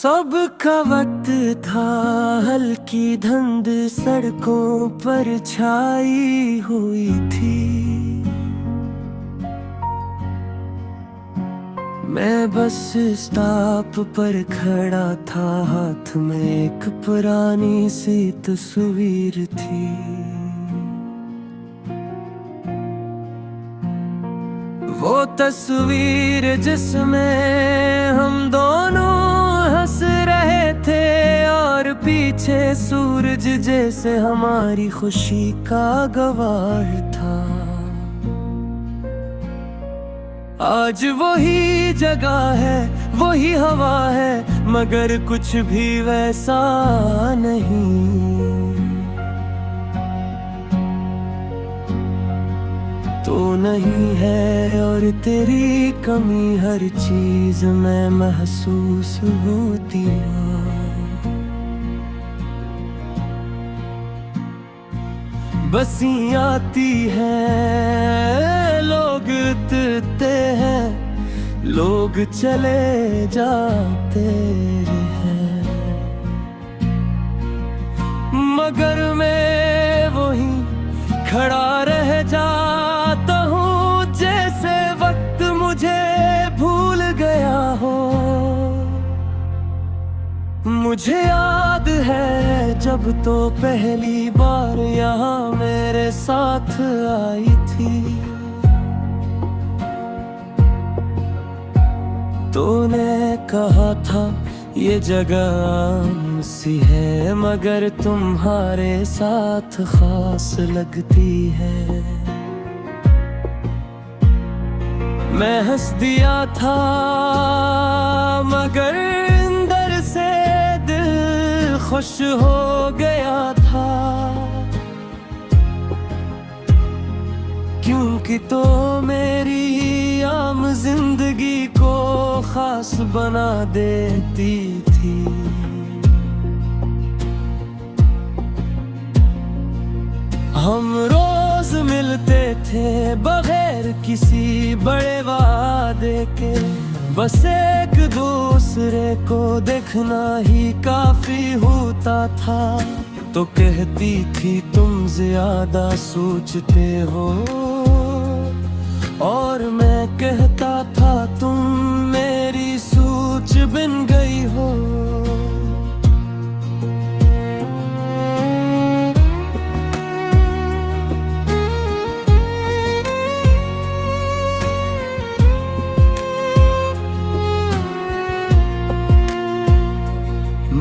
सबका वक्त था, हल्की धुंध सड़कों पर छाई हुई थी। मैं बस स्टॉप पर खड़ा था, हाथ में एक पुरानी सी तस्वीर थी। वो तस्वीर जिसमें हम दोनों हंस रहे थे और पीछे सूरज जैसे हमारी खुशी का गवाह था। आज वही जगह है, वही हवा है, मगर कुछ भी वैसा नहीं। तो नहीं है और तेरी कमी हर चीज में महसूस होती है। बसी आती है, लोग उतरते हैं, लोग चले जाते हैं, मगर मैं वहीं खड़ा रह जाता हूँ, जैसे वक्त मुझे भूल गया हो। मुझे याद है जब तो पहली बार यहाँ मेरे साथ आई थी। तूने कहा था ये जगह आम सी है, मगर तुम्हारे साथ खास लगती है। मैं हंस दिया था, मगर अंदर से दिल खुश हो गया था, क्योंकि तो मेरी आम जिंदगी को खास बना देती थी। हम रोज मिलते थे बगैर किसी बड़े वादे के, बस एक दूसरे को देखना ही काफी होता था। तो कहती थी तुम ज्यादा सोचते हो, और मैं कहता था तुम मेरी सोच बन गई हो।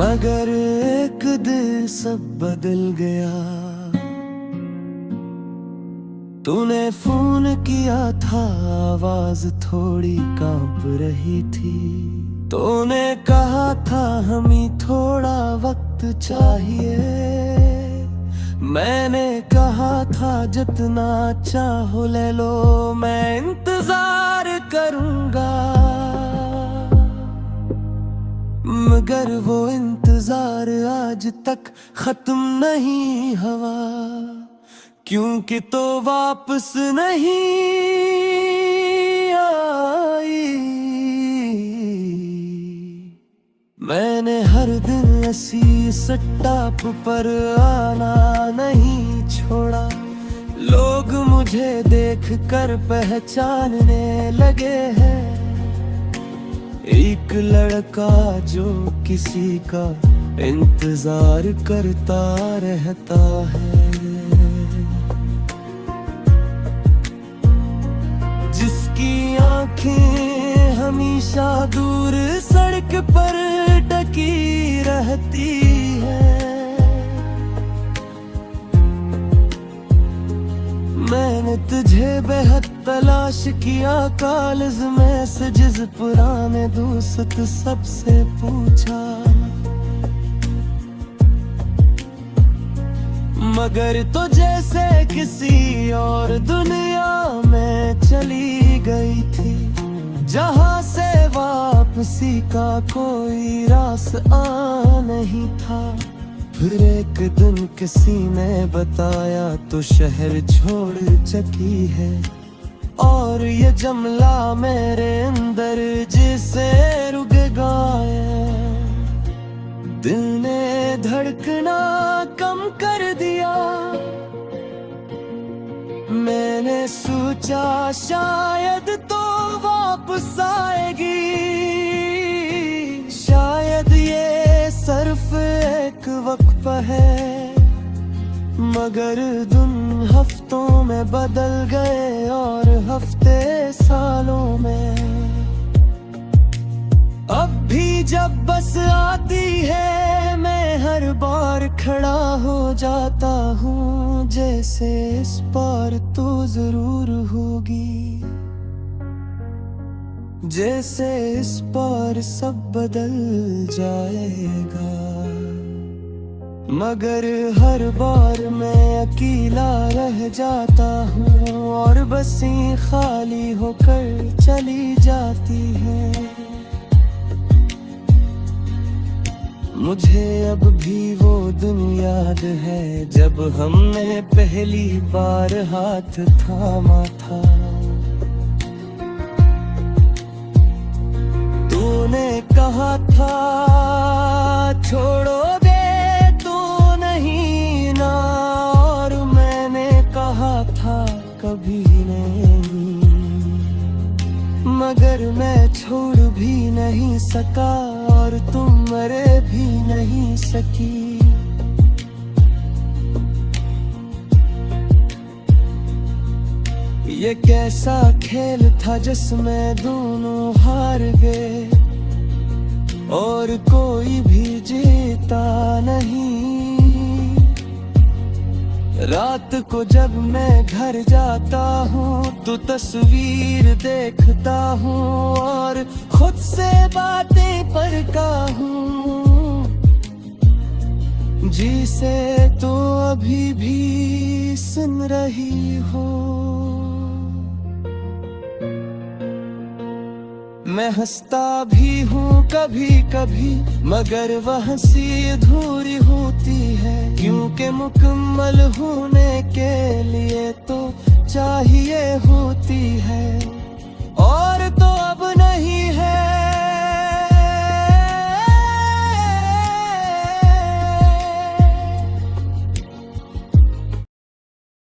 मगर एक दिन सब बदल गया। तूने फोन किया था, आवाज थोड़ी कांप रही थी। तूने कहा था हमें थोड़ा वक्त चाहिए। मैंने कहा था जितना चाहो ले लो, मैं इंतजार करूंगा। मगर वो इंतजार आज तक खत्म नहीं हुआ, क्योंकि तो वापस नहीं आई। मैंने हर दिन ऐसी स्टॉप पर आना नहीं छोड़ा। लोग मुझे देख कर पहचानने लगे हैं, एक लड़का जो किसी का इंतजार करता रहता है, जिसकी आंखें हमेशा दूर सड़क पर टकी रहती है। मैंने तुझे बेहद तलाश किया, कॉलेज मैसेजेस पुराने दोस्त सबसे पूछा, मगर तो जैसे किसी और दुनिया में चली गई थी, जहां से वापसी का कोई रास्ता नहीं था। फिर एक दिन किसी ने बताया तो शहर छोड़ चुकी है, और ये जमला मेरे अंदर जिसे रुक गया। दिल ने धड़कना कम कर दिया। मैंने सोचा शायद तो वापस आएगी, शायद ये सिर्फ एक वक्त है, मगर दिन हफ्तों में बदल गए और हफ्ते सालों में। अब भी जब बस आती है मैं हर बार खड़ा हो जाता हूँ, जैसे इस बार तो जरूर होगी, जैसे इस बार सब बदल जाएगा। मगर हर बार मैं अकेला रह जाता हूँ और बसें खाली होकर चली जाती है। मुझे अब भी वो दिन याद है जब हमने पहली बार हाथ थामा था। तूने कहा था छोड़ोगे तो नहीं ना, और मैंने कहा था कभी नहीं, मगर मैं छोड़ भी नहीं सका और तुम मरे भी नहीं सकी। ये कैसा खेल था जिसमें दोनों हार गए और कोई भी जीता नहीं। रात को जब मैं घर जाता हूँ तो तस्वीर देखता हूँ और खुद से बातें पढ़ता हूँ, जिसे तो अभी भी सुन रही हो। मैं हंसता भी हूँ कभी कभी, मगर वह हंसी अधूरी होती है, क्योंकि मुकम्मल होने के लिए तो चाहिए हो